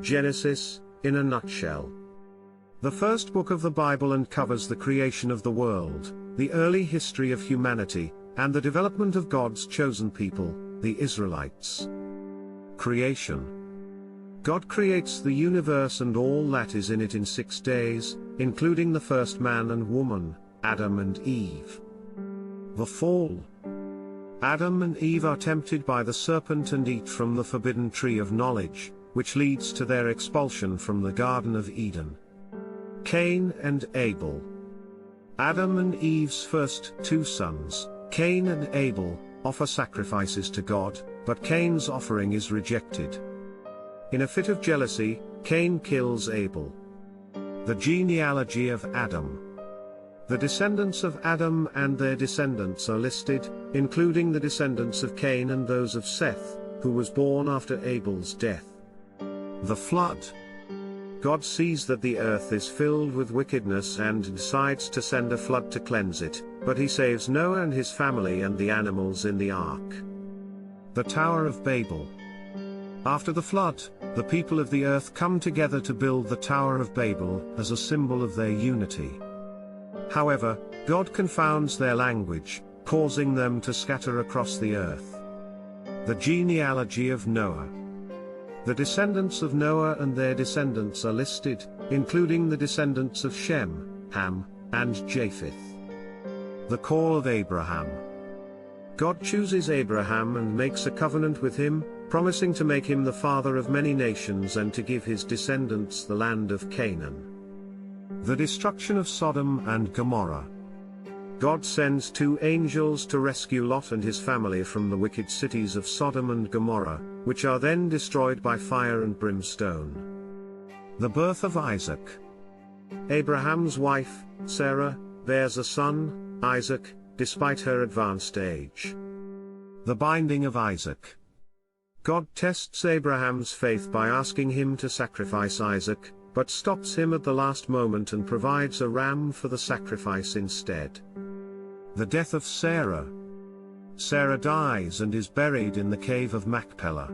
Genesis, in a nutshell. The first book of the Bible uncovers the creation of the world, the early history of humanity, and the development of God's chosen people, the Israelites. Creation. God creates the universe and all that is in it in 6 days, including the first man and woman, Adam and Eve. The fall. Adam and Eve are tempted by the serpent and eat from the forbidden tree of knowledge, which leads to their expulsion from the Garden of Eden. Cain and Abel. Adam and Eve's first 2 sons, Cain and Abel, offer sacrifices to God, but Cain's offering is rejected. In a fit of jealousy, Cain kills Abel. The genealogy of Adam. The descendants of Adam and their descendants are listed, including the descendants of Cain and those of Seth, who was born after Abel's death. The flood. God sees that the earth is filled with wickedness and decides to send a flood to cleanse it, but he saves Noah and his family and the animals in the ark. The Tower of Babel. After the flood, the people of the earth come together to build the Tower of Babel as a symbol of their unity. However, God confounds their language, causing them to scatter across the earth. The genealogy of Noah. The descendants of Noah and their descendants are listed, including the descendants of Shem, Ham, and Japheth. The call of Abraham. God chooses Abraham and makes a covenant with him, promising to make him the father of many nations and to give his descendants the land of Canaan. The destruction of Sodom and Gomorrah. God sends 2 angels to rescue Lot and his family from the wicked cities of Sodom and Gomorrah, which are then destroyed by fire and brimstone. The birth of Isaac. Abraham's wife, Sarah, bears a son, Isaac, despite her advanced age. The binding of Isaac. God tests Abraham's faith by asking him to sacrifice Isaac, but stops him at the last moment and provides a ram for the sacrifice instead. The death of Sarah. Sarah dies and is buried in the cave of Machpelah.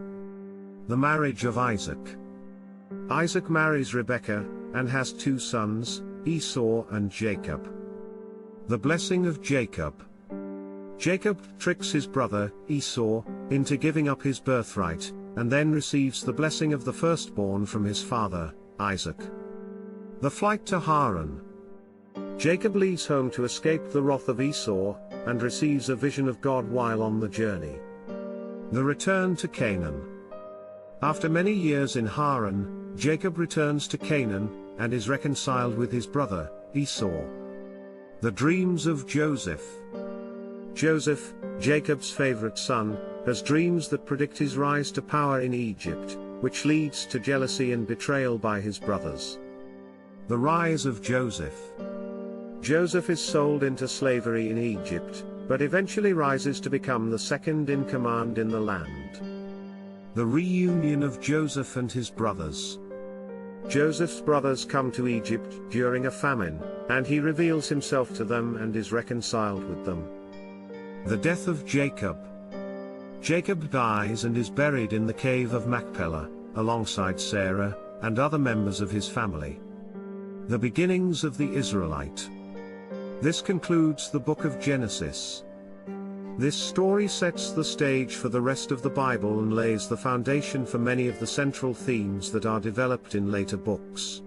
The marriage of Isaac. Isaac marries Rebekah, and has 2 sons, Esau and Jacob. The blessing of Jacob. Jacob tricks his brother, Esau, into giving up his birthright, and then receives the blessing of the firstborn from his father, Isaac. The flight to Haran. Jacob leaves home to escape the wrath of Esau, and receives a vision of God while on the journey. The return to Canaan. After many years in Haran, Jacob returns to Canaan, and is reconciled with his brother, Esau. The dreams of Joseph. Joseph, Jacob's favorite son, has dreams that predict his rise to power in Egypt, which leads to jealousy and betrayal by his brothers. The rise of Joseph. Joseph is sold into slavery in Egypt, but eventually rises to become the second in command in the land. The reunion of Joseph and his brothers. Joseph's brothers come to Egypt during a famine, and he reveals himself to them and is reconciled with them. The death of Jacob. Jacob dies and is buried in the cave of Machpelah, alongside Sarah, and other members of his family. The beginnings of the Israelite. This concludes the book of Genesis. This story sets the stage for the rest of the Bible and lays the foundation for many of the central themes that are developed in later books.